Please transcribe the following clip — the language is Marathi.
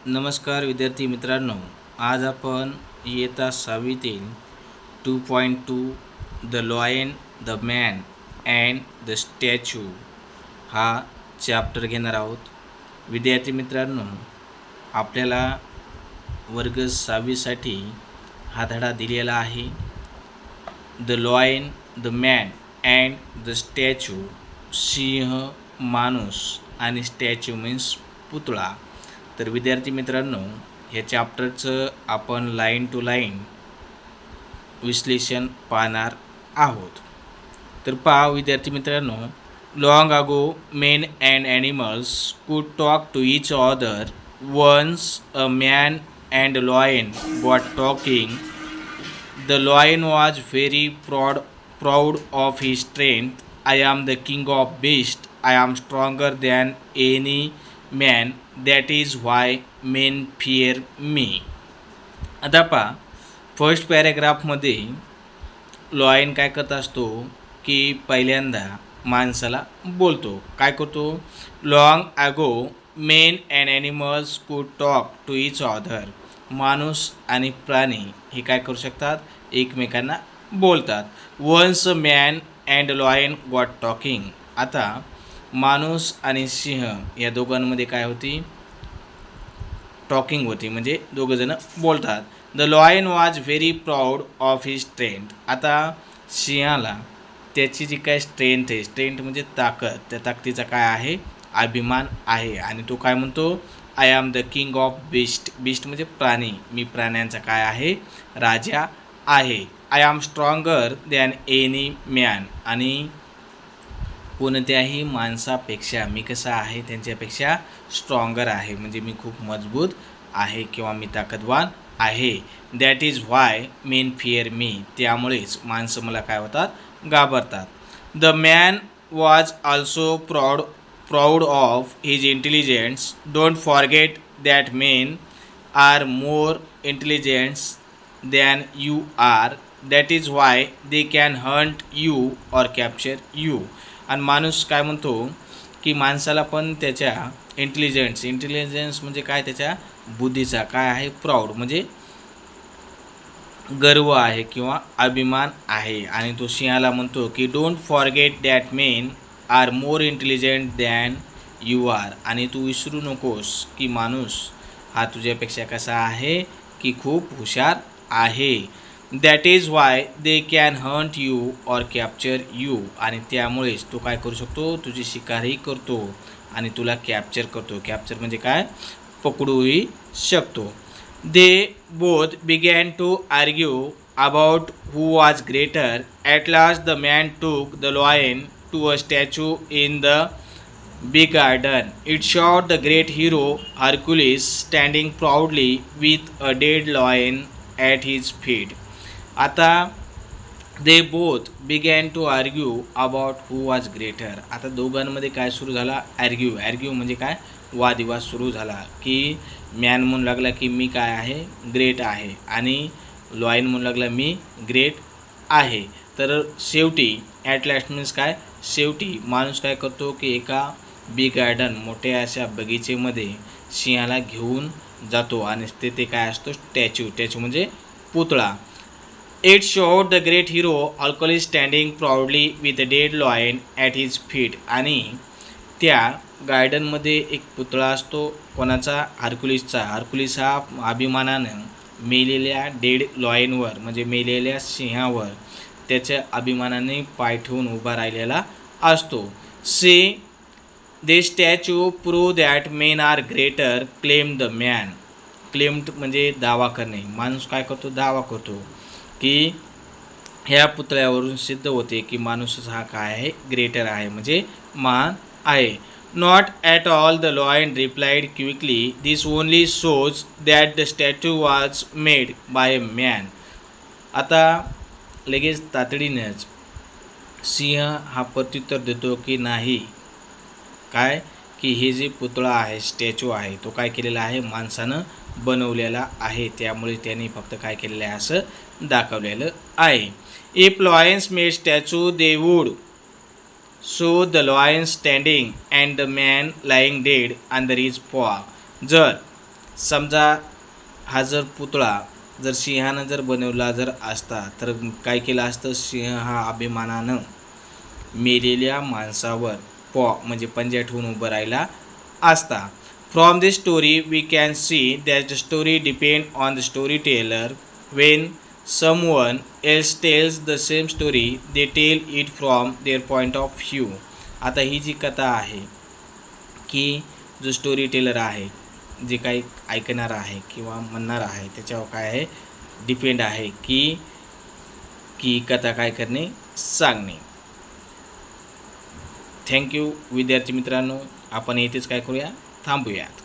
नमस्कार विद्यार्थी मित्रांनो, आज आपण इयत्ता 6वीतील 2.2 the lion, the man and the statue हा चॅप्टर घेणार आहोत. विद्यार्थी मित्रांनो, आपल्याला वर्ग 6वीसाठी हा धडा दिलेला आहे. The lion, the man and the statue. सिंह, माणूस आणि स्टॅच्यू मीन्स पुतळा. तर विद्यार्थी मित्रांनो, ह्या चॅप्टरचं आपण लाईन टू लाईन विश्लेषण पाहणार आहोत. तर पहा विद्यार्थी मित्रांनो, long ago men and animals could talk to each other. Once a man and lion got talking. The lion was very proud of his strength. I am the king of beasts. I am stronger than any man. That is why men fear me. आता पहा, फर्स्ट पॅरेग्राफमध्ये लॉयन काय करत असतो की पहिल्यांदा माणसाला बोलतो. काय करतो? Long ago men and animals could talk to each other. माणूस आणि प्राणी हे काय करू शकतात? एकमेकांना बोलतात. Once a man and lion got talking. आता माणूस आणि सिंह या दोघांमध्ये काय होती? टॉकिंग होती, म्हणजे दोघंजणं बोलतात. The lion was very proud of his strength. आता सिंहाला त्याची जी काय स्ट्रेंथ आहे, स्ट्रेंथ म्हणजे ताकद, त्या ताकदीचा काय आहे? अभिमान आहे. आणि तो काय म्हणतो? I am the king of beast. Beast म्हणजे प्राणी. मी प्राण्यांचा काय आहे? राजा आहे. I am stronger than any man. आणि कोणत्याही माणसापेक्षा मी कसा आहे? त्यांच्यापेक्षा स्ट्रॉंगर आहे, म्हणजे मी खूप मजबूत आहे किंवा मी ताकदवान आहे. That is why men fear me. त्यामुळेच माणसं मला काय होतात? घाबरतात. The man was also proud of his intelligence. Don't forget that men are more intelligence than you are. That is why they can hunt you or capture you. आणि माणूस काय म्हणतो की माणसाला पण त्याच्या इंटेलिजन्स म्हणजे काय? त्याच्या बुद्धीचा काय आहे? प्राऊड म्हणजे गर्व आहे किंवा अभिमान आहे. आणि तो सिंहाला म्हणतो की don't forget that men are more intelligent than you are. आणि तू विसरू नकोस की माणूस हा तुझ्यापेक्षा कसा आहे? की खूप हुशार आहे. That is why they can hunt you or capture you. आणि त्यामुळेच तो काय करू शकतो? तुझी शिकारही करतो आणि तुला कॅप्चर करतो. कॅप्चर म्हणजे काय? पकडूही शकतो. They both began to argue about who was greater. At last the man took the lion to a statue in the big garden. It showed the great hero Hercules standing proudly with a dead lion at his feet. आता they both began to argue about who was greater. आता दोघांमध्ये काय सुरू झाला? ॲर्ग्यू म्हणजे काय? वादविवाद सुरू झाला. की मॅन म्हणू लागला की मी काय आहे? ग्रेट आहे. आणि लॉयन म्हणू लागला मी ग्रेट आहे. तर शेवटी ॲट लास्ट मीन्स काय? शेवटी माणूस काय करतो की एका बिग गार्डन, मोठ्या अशा बगीचेमध्ये सिंहाला घेऊन जातो आणि ते काय असतो? स्टॅच्यू म्हणजे पुतळा. It showed the great hero हर्क्युलिस standing proudly with a dead lion at his feet. आणि त्या गार्डनमध्ये एक पुतळा असतो. कोणाचा? हर्क्युलिसचा. हर्क्युलिस हा अभिमानानं मेलेल्या डेड लॉयनवर म्हणजे मेलेल्या सिंहावर त्याच्या अभिमानाने पाय ठेवून उभा राहिलेला असतो. Say the statue prove that men are greater claim the man. Claimed म्हणजे दावा करणे. माणूस काय करतो? दावा करतो. की ह्या पुतळ्यावरून सिद्ध होते की माणूसच हा काय आहे? ग्रेटर आहे, म्हणजे महान आहे. Not at all the lion replied quickly. This only shows that the statue was made by a man. आता लगेच तातडीनेच सिंह हा प्रत्युत्तर देतो की नाही, काय? की हे जे पुतळा आहे, स्टॅच्यू आहे, तो काय केलेला आहे? माणसानं बनवलेला आहे. त्यामुळे त्यांनी फक्त काय केलेलं आहे? असं दाखवलेलं आहे. If Lions made statue they wood show the lion standing and the man lying dead under his पॉ. जर समजा हा जर पुतळा जर सिंहानं जर बनवला जर असता तर काय केलं असतं, सिंह हा अभिमानानं मेलेल्या माणसावर म्हणजे पंजा ठेवून उभं राहिला असता. From this story we can see that the story depend on the story teller. When someone else tells the same story they tell it from their point of view. आता ही जी कथा आहे की जो स्टोरी टेलर आहे, जे काही ऐकणार आहे किंवा म्हणणार आहे त्याच्यावर काय आहे डिपेंड आहे की की कथा काय करणे सांगणे. थँक्यू विद्यार्थी मित्रांनो. आपण इथेच काय करूया थांबूयात.